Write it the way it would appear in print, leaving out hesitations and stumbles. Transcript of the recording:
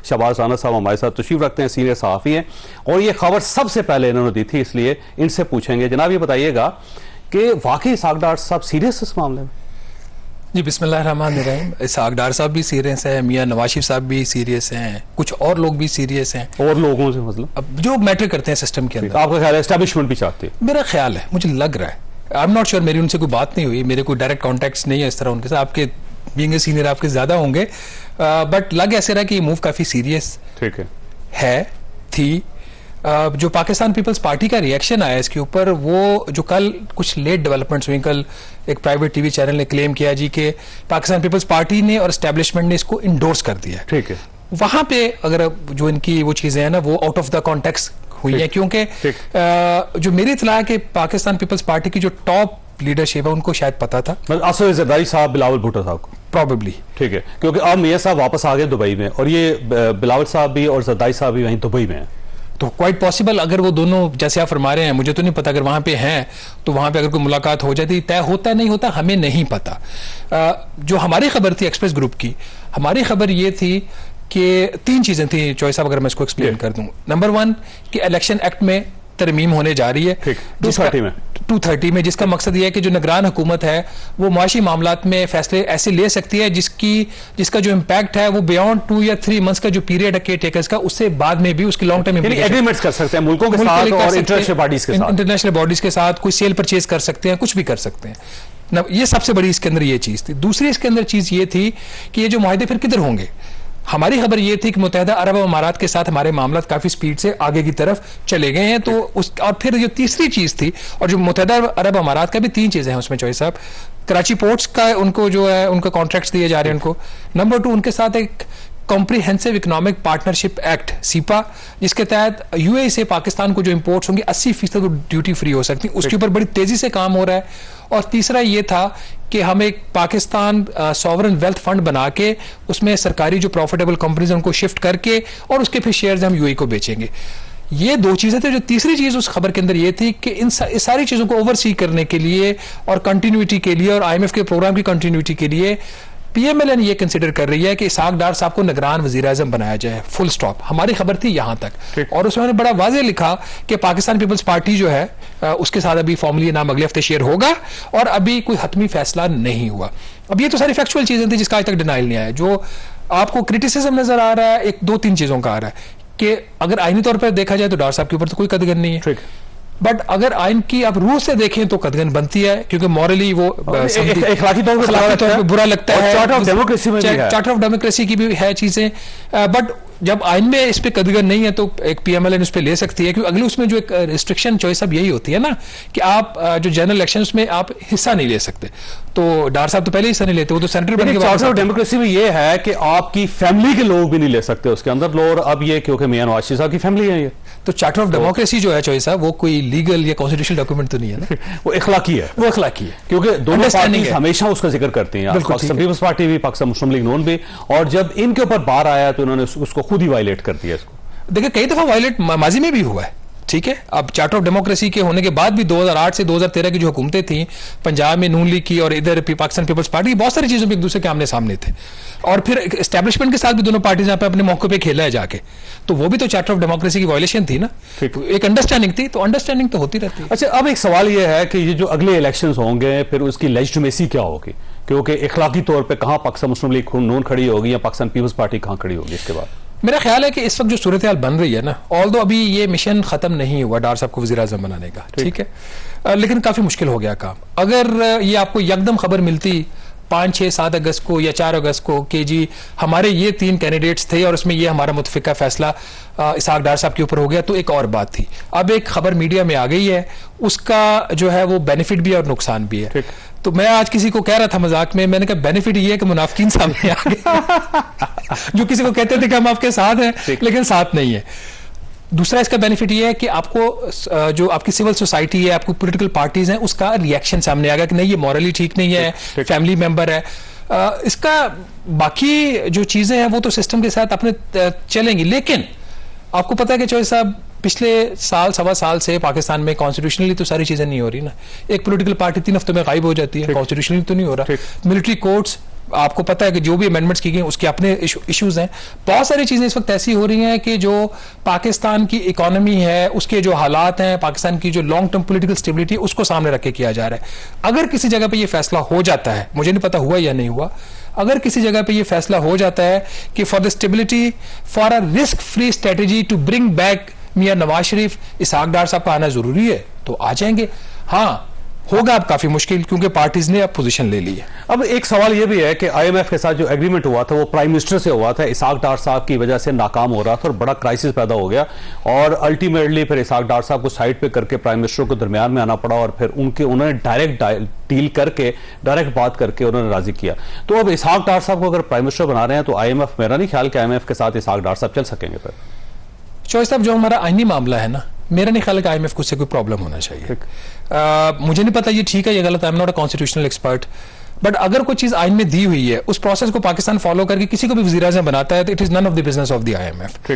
शहबाज राना साहब हमारे साथ तशरीफ रखते हैं, सीनियर सहाफ़ी हैं, और ये खबर सबसे पहले इन्होंने दी थी, इसलिए इनसे पूछेंगे। जनाब ये बताइएगा कि वाकई इसहाक डार साहब सीरियस इस मामले में? जी बिस्मिल्लाहिर्रहमानिर्रहीम। इसहाक डार साहब भी सीरियस हैं, मियां नवाज शरीफ साहब भी सीरियस हैं, कुछ और लोग भी सीरियस हैं। और लोगों से मतलब अब जो मैटर करते हैं सिस्टम के अंदर, आपका ख्याल है एस्टैब्लिशमेंट भी चाहती है? मेरा ख्याल है, मुझे लग रहा है, आई एम नॉट श्योर, मेरी उनसे कोई बात नहीं हुई, मेरे कोई डायरेक्ट कॉन्टैक्ट्स नहीं है इस तरह उनके साथ, आपके बीइंग ए सीनियर आपके ज्यादा होंगे, बट लग ऐसे रहा है कि मूव काफी सीरियस ठीक है थी। जो पाकिस्तान पीपल्स पार्टी का रिएक्शन आया इसके ऊपर, वो जो कल कुछ लेट डेवलपमेंट्स हुई, कल एक प्राइवेट टीवी चैनल ने क्लेम किया जी कि पाकिस्तान पीपल्स पार्टी ने और एस्टेब्लिशमेंट ने इसको इंडोर्स कर दिया। ठीक है, वहां पे अगर जो इनकी वो चीजें हैं ना, वो आउट ऑफ द कॉन्टेक्स्ट हुई है, क्योंकि जो मेरी इत्तला है कि पाकिस्तान पीपल्स पार्टी की जो टॉप लीडरशिप है उनको शायद पता था, असद जरदारी साहब, बिलावल भुट्टो साहब को प्रॉबेबली। ठीक है, क्योंकि अब मियां साहब वापस आ गए दुबई में, और ये बिलावल साहब भी और जरदारी साहब भी वहीं दुबई में हैं, तो क्वाइट पॉसिबल अगर वो दोनों जैसे आप फरमा रहे हैं, मुझे तो नहीं पता, अगर वहां पे हैं तो वहां पे अगर कोई मुलाकात हो जाती, तय होता नहीं होता हमें नहीं पता। जो हमारी खबर थी एक्सप्रेस ग्रुप की, हमारी खबर ये थी कि 3 चीजें थी चॉइस साहब, अगर मैं इसको एक्सप्लेन कर दूं। नंबर 1 कि इलेक्शन एक्ट में तरमीम होने जा रही है 230 में, जिसका मकसद यह है कि जो निगरान हुकूमत है वो मुआशी मामलात में फैसले ऐसे ले सकती है जिसका जो इम्पैक्ट है वो बियॉन्ड 2 या 3 मंथ्स का जो पीरियड है केयर टेकर्स का, उससे बाद में भी उसकी लॉन्ग टर्म एग्रीमेंट्स कर सकते हैं मुल्कों के साथ और इंटरनेशनल बॉडीज के साथ, कोई सेल परचेज कर सकते हैं, कुछ भी कर सकते हैं। ये सबसे बड़ी इसके अंदर ये चीज थी। दूसरी इसके अंदर चीज ये थी कि ये जो मुआहदे फिर किधर होंगे। हमारी खबर ये थी कि मुत्तहिदा अरब अमारात के साथ हमारे मामला काफी स्पीड से आगे की तरफ चले गए हैं, तो उस और फिर जो तीसरी चीज थी, और जो मुत्तहिदा अरब अमारात का भी 3 चीजें हैं उसमें चॉइस साहब, कराची पोर्ट्स का उनको जो है उनका कॉन्ट्रैक्ट्स दिए जा रहे हैं उनको। नंबर 2 उनके साथ एक comprehensive economic partnership act cepa, जिसके तहत यूएई से पाकिस्तान को जो इंपोर्ट्स होंगे 80% ड्यूटी फ्री हो सकती, उसके ऊपर बड़ी तेजी से काम हो रहा है। और तीसरा ये था कि हम एक पाकिस्तान सॉवरन वेल्थ फंड बना के उसमें सरकारी जो प्रॉफिटेबल कंपनीज उनको शिफ्ट करके और उसके फिर शेयर्स हम यूएई को बेचेंगे। ये 2 चीजें थी। जो तीसरी चीज उस खबर के अंदर ये थी कि इन सारी चीजों को ओवरसी करने के लिए और कंटिन्यूटी के लिए और IMF के प्रोग्राम की कंटिन्यूटी के लिए PMLN ये कंसिडर कर रही है कि इसहाक डार साहब को निगरान वजीर आज़म बनाया जाए, फुल स्टॉप। हमारी खबर थी यहां तक, और उसमें बड़ा वाज़ेह लिखा कि पाकिस्तान पीपल्स पार्टी जो है उसके साथ अभी फॉर्मली नाम अगले हफ्ते शेयर होगा और अभी कोई हतमी फैसला नहीं हुआ। अब ये तो सारी फैक्चुअल चीजें थी जिसका आज तक डिनाइल नहीं आया। जो आपको क्रिटिसिज्म नजर आ रहा है, एक 2-3 चीजों का आ रहा है कि अगर आईनी तौर पर देखा जाए तो डार साहब के ऊपर तो कोई कदगन नहीं है, बट अगर आइन की आप रूह से देखें तो कदगन बनती है, क्योंकि मॉरली वो इखलाकी तौर पर बुरा लगता है। चार्टर ऑफ डेमोक्रेसी में भी है, चार्टर ऑफ डेमोक्रेसी की भी है चीजें, बट जब आइन में इस पे कदगन नहीं है तो एक PMLN उस पे ले सकती है, क्योंकि अगले उसमें जो एक रिस्ट्रिक्शन चॉइस अब यही होती है ना कि आप जो जनरल इलेक्शन में आप हिस्सा नहीं ले सकते। तो डार साहब तो पहले हिस्सा नहीं लेते, वो तो सेंट्रल बन के। चार्टर ऑफ डेमोक्रेसी में ये है कि आपकी फैमिली के लोग भी नहीं ले सकते उसके अंदर, और अब ये क्योंकि मियां नवाज शरीफ साहब की फैमिली है ये, तो चार्टर ऑफ डेमोक्रेसी जो है चॉइस है वो कोई लीगल या कॉन्स्टिट्यूशनल डॉक्यूमेंट तो नहीं है ना, वो इखलाकी है, वो इखलाकी है, क्योंकि दोनों पार्टीज हमेशा उसका जिक्र करती हैं, पाकिस्तान पीपल्स पार्टी भी, पाकिस्तान मुस्लिम लीग नून भी, और जब इनके ऊपर बार आया तो उन्होंने उसको खुद ही वायलेट कर दिया। इसको देखिए कई दफा वायलेट माजी में भी हुआ है, ठीक है। अब चार्टर ऑफ डेमोक्रेसी के होने के बाद भी 2008 से 2013 की जो हुकूमतें थी पंजाब में नून लीग की और इधर पाकिस्तान पीपल्स पार्टी, बहुत सारी चीजों में एक दूसरे के आमने सामने थे, और फिर एस्टैब्लिशमेंट के साथ भी दोनों पार्टीज यहाँ पे अपने मौके पे खेला है जाके, तो वो भी तो चार्टर ऑफ डेमोक्रेसी की वायलेशन थी ना, एक अंडरस्टैंडिंग थी, तो अंडरस्टैंडिंग तो होती रहती है। अच्छा, अब एक सवाल ये है कि ये जो अगले इलेक्शन होंगे फिर उसकी लेजिटिमेसी क्या होगी, क्योंकि इखलाकी तौर पर कहाँ पाकिस्तान मुस्लिम लीग नून खड़ी होगी या पाकिस्तान पीपल्स पार्टी कहाँ खड़ी होगी इसके बाद? मेरा ख्याल है कि इस वक्त जो सूरत हाल बन रही है ना, ऑल्दो अभी ये मिशन खत्म नहीं हुआ डार साहब को वज़ीर आज़म बनाने का, ठीक है, लेकिन काफी मुश्किल हो गया काम। अगर ये आपको यकदम खबर मिलती 5, 6, 7 अगस्त को या 4 अगस्त को कि जी हमारे ये 3 कैंडिडेट्स थे और उसमें ये हमारा मुतफिका फैसला इसहाक डार साहब के ऊपर हो गया, तो एक और बात थी। अब एक खबर मीडिया में आ गई है, उसका जो है वो बेनिफिट भी है और नुकसान भी है। तो मैं आज किसी को कह रहा था मजाक में, मैंने कहा बेनिफिट ये है कि मुनाफिकीन सामने आ गए जो किसी को कहते थे कि हम आपके साथ हैं लेकिन साथ नहीं है। दूसरा इसका बेनिफिट ये है कि आपको जो आपकी सिविल सोसाइटी है, आपको पॉलिटिकल पार्टीज हैं, उसका रिएक्शन सामने आ गया कि नहीं ये मॉरली ठीक नहीं है, फैमिली मेंबर है। इसका बाकी जो चीजें हैं वो तो सिस्टम के साथ अपने चलेंगी, लेकिन आपको पता है कि चौधरी साहब पिछले साल 1.25 साल से पाकिस्तान में कॉन्स्टिट्यूशनली तो सारी चीजें नहीं हो रही ना। एक पॉलिटिकल पार्टी 3 हफ्तों में गायब हो जाती है, कॉन्स्टिट्यूशनली तो नहीं हो रहा। मिलिट्री कोर्ट्स आपको पता है कि जो भी अमेंडमेंट्स की गई उसके अपने इश्यूज हैं। बहुत सारी चीजें इस वक्त ऐसी हो रही हैं कि जो पाकिस्तान की इकोनॉमी है, उसके जो हालात हैं, पाकिस्तान की जो लॉन्ग टर्म पॉलिटिकल स्टेबिलिटी, उसको सामने रख के किया जा रहा है। अगर किसी जगह पे ये फैसला हो जाता है, मुझे नहीं पता हुआ या नहीं हुआ, अगर किसी जगह पे ये फैसला हो जाता है कि for the stability, for a risk free strategy to bring back Mian Nawaz Sharif, Ishaq Dar साहब का आना जरूरी है, तो आ जाएंगे। हाँ, होगा अब काफी मुश्किल, क्योंकि पार्टीज ने अब पोजीशन ले ली है। अब एक सवाल यह भी है कि आईएमएफ के साथ जो एग्रीमेंट हुआ था वो प्राइम मिनिस्टर से हुआ था, इसहाक डार साहब की वजह से नाकाम हो रहा था और बड़ा क्राइसिस पैदा हो गया, और अल्टीमेटली फिर इसहाक डार साहब को साइड पे करके प्राइम मिनिस्टर को दरमियान में आना पड़ा, और फिर उन्होंने डायरेक्ट डील करके, डायरेक्ट बात करके उन्होंने राजी किया। तो अब इसहाक डार साहब को अगर प्राइम मिनिस्टर बना रहे हैं तो आईएमएफ, मेरा नहीं ख्याल कि आईएमएफ के साथ इसहाक डार साहब चल सकेंगे। फिर चॉइस साहब, जो हमारा आईनी मामला है ना, मेरा नहीं ख्याल कि आईएमएफ को उससे कोई प्रॉब्लम होना चाहिए। मुझे नहीं पता ये ठीक है या गलत, I am not a constitutional expert, but अगर कोई चीज आइन में दी हुई है, उस प्रोसेस को पाकिस्तान फॉलो करके किसी को भी वज़ीर-ए-आज़म बनाता है, तो it is none of the business of the IMF.